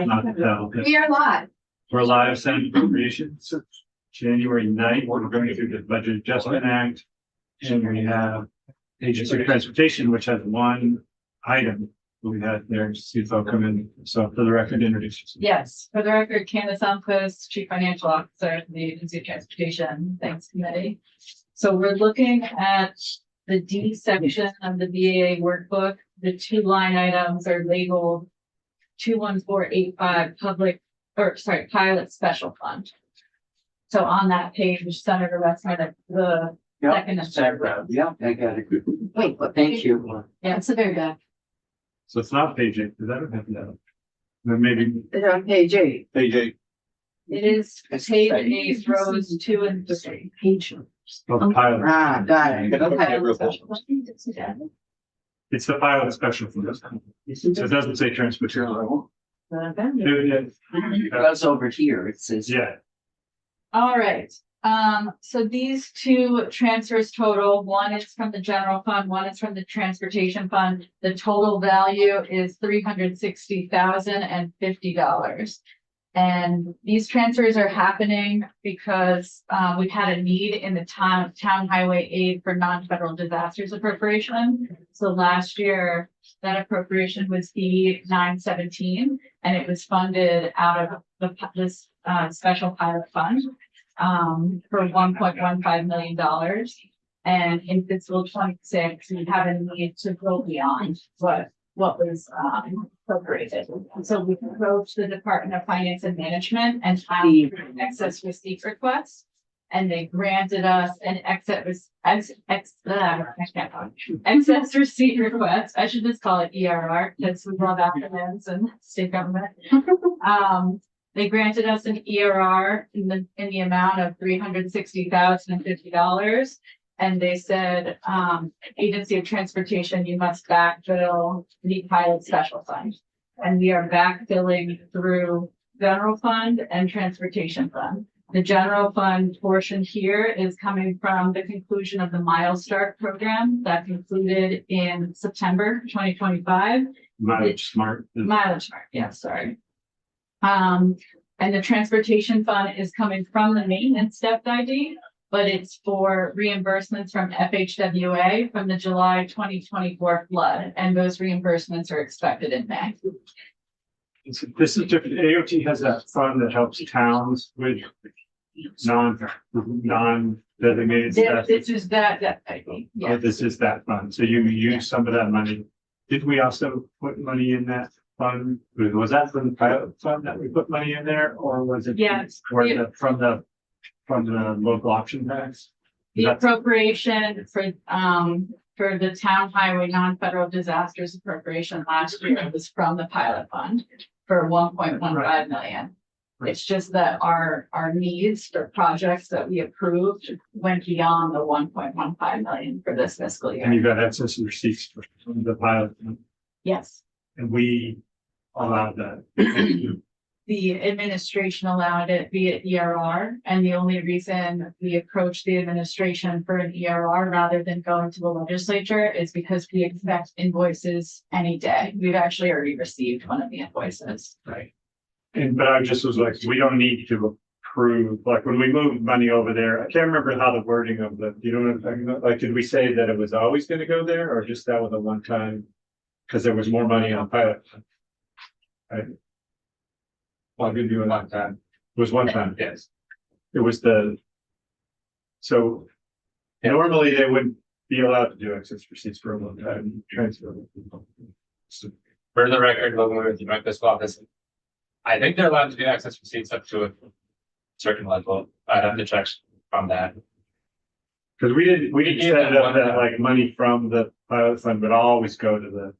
not the title. We are live. We're live Senate Appropriations, January 9th. We're going through the Budget Adjustment Act. And we have Agency of Transportation, which has one item we had there. CFO come in. So for the record, introduce yourself. Yes, for the record, Candace Almquist, Chief Financial Officer of the Agency of Transportation. Thanks, Committee. So we're looking at the D section of the BAA workbook. The two line items are labeled 21485 pilot special fund. So on that page, Senator Westman, the second and third row. Yeah, I got it. Wait, what? Thank you. Yeah, It's the very back. So it's not page 8, because I don't have that. Then maybe It's on page 8. page 8. it is page 8, rows 2 and 3. Page. Oh, the pilot. Ah, got it. Okay. Pilot special fund. It's the pilot special for this. So it doesn't say transportation. That's over here. It says. Yeah. All right, so these two transfers total, one is from the general fund, one is from the transportation fund. The total value is $360,050. And these transfers are happening because we've had a need in the town highway aid for non-federal disasters appropriation. So last year, that appropriation was E917, and it was funded out of this special pilot fund for $1.15 million. And in fiscal 26, we have a need to go beyond what was appropriated. So we approached the Department of Finance and Management and asked for an excess receipt request. And they granted us an excess receipt request. I should just call it ERR because we love acronyms and state government. They granted us an ERR in the amount of $360,050. And they said, Agency of Transportation, you must backfill the pilot special fund. And we are backfilling through general fund and transportation fund. The general fund portion here is coming from the conclusion of the Mile Start program that concluded in September 2025. Mileage Smart. Mileage Smart, yeah, sorry. And the transportation fund is coming from the maintenance step ID, but it's for reimbursements from FHWA from the July 2024 flood. And those reimbursements are expected in May. This is different. AOT has that fund that helps towns with non-designated. This is that ID. Yeah. This is that fund. So you use some of that money. Did we also put money in that fund? Was that from the pilot fund that we put money in there, or was it? Yes. From the local option tax? The appropriation for the town highway non-federal disasters appropriation last year was from the pilot fund for 1.15 million. It's just that our needs for projects that we approved went beyond the 1.15 million for this fiscal And year. you got excess receipts from the pilot fund, Yes, and we allowed that. the administration allowed it via ERR, and the only reason we approached the administration for an ERR rather than going to the legislature is because we expect invoices any day. We've actually already received one of the invoices. Right. But I just was like, we don't need to approve, like when we moved money over there, I can't remember how the wording of you know what I'm talking about? Like, did we say that it was always going to go there, or just that was a one time? Because there was more money on pilot. Right. Well, I'll give you a one time. It was one time, yes. It was so normally they wouldn't be allowed to do excess receipts for a one time transfer. For the record, when we were at the Joint Fiscal Office, I think they're allowed to do excess receipts up to a certain level. I'd have to check on that. Because we didn't set it up that like money from the pilot fund would always go to the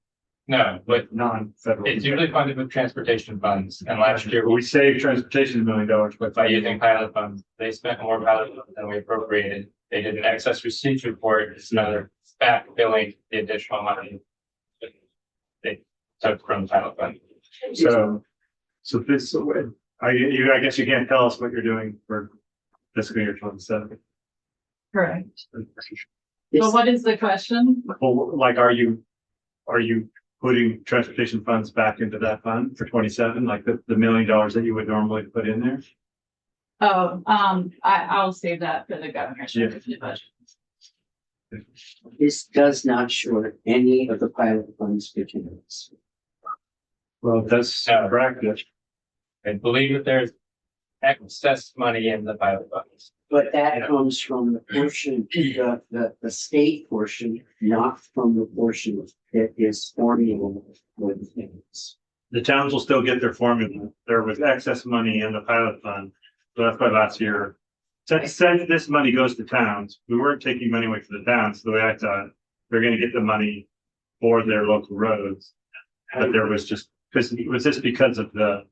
No, but non-federal. it's usually funded with transportation funds. And last year, We saved transportation $1 million, but by using pilot funds, they spent more pilot funds than we appropriated. They did an excess receipts report. It's another backfilling the additional money they took from the pilot fund. So this, I guess you can't tell us what you're doing for fiscal year 27. Correct. So what is the question? Well, like, are you putting transportation funds back into that fund for 27, like the $1 million that you would normally put in there? Oh, I'll save that for the governor's Yeah. review budget. This does not short any of the pilot funds continuance. Well, that's No. practice. I believe that there's excess money in the pilot funds. But that comes from the portion, the state portion, not from the portion that is formula for the things. The towns will still get their formula. There was excess money in the pilot fund. So that's why last year, since this money goes to towns, we weren't taking money away from the towns. The way I thought, they're gonna get the money for their local roads. But there was just, because it was just because of the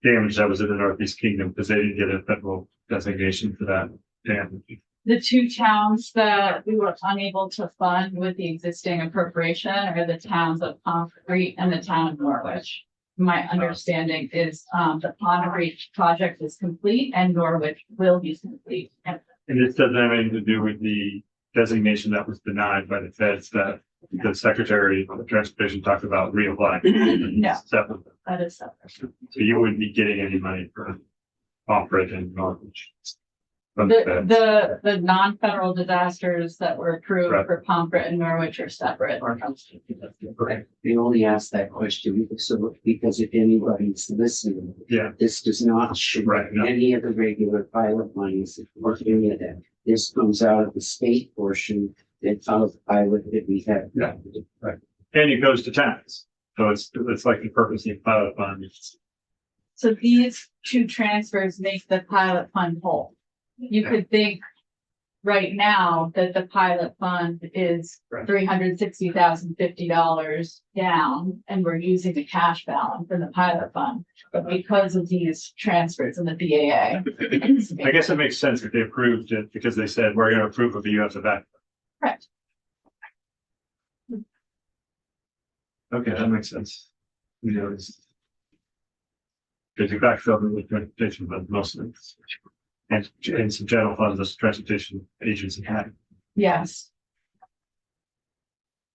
damage that was in the Northeast Kingdom, because they didn't get a federal designation for that damage. The two towns that we were unable to fund with the existing appropriation are the towns of Pomfret and the town of Norwich. My understanding is, the Pomfret project is complete and Norwich will be complete. And this doesn't have anything to do with the designation that was denied by the feds that the Secretary of Transportation talked about reapplying. No. Separate. That is separate. So you wouldn't be getting any money for Pomfret and Norwich. From the feds. The non-federal disasters that were approved Right. for Pomfret and Norwich are separate. We only ask that question because if anybody's listening, Yeah, this does not show Right, no. any of the regular pilot monies or any of that. This comes out of the state portion that out of the pilot that we have. Yeah. and it goes to towns. So it's like the purpose of the pilot fund. So these two transfers make the pilot fund whole. You could think right now that the pilot fund is Right. $360,050 down and we're using the cash balance in the pilot fund. But because of these transfers in the BAA. I guess it makes sense if they approved it because they said, we're gonna approve if you have the back. Correct. Okay, that makes sense. You know, it's. Because you backfill it with transportation, but mostly. And some general funds, as transportation agency had. Yes.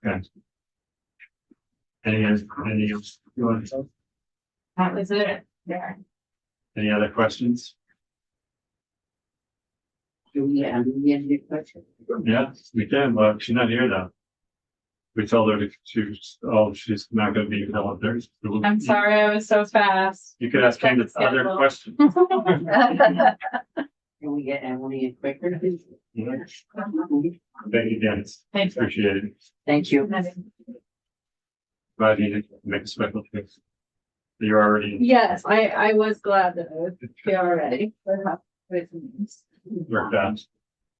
Okay. Any else you want to tell? That was it. There. Any other questions? Do we have any question? Yeah, we can. Well, she's not here though. We told her to choose, oh, she's not gonna be held there. I'm sorry, I was so fast. You could ask Candace other Schedule. questions. Can we get Emily a quicker? Thank you, Dennis. Thanks. Appreciate it. Thank you. Glad you did make a special fix. You're already Yes, I was glad that I was here already. worked out.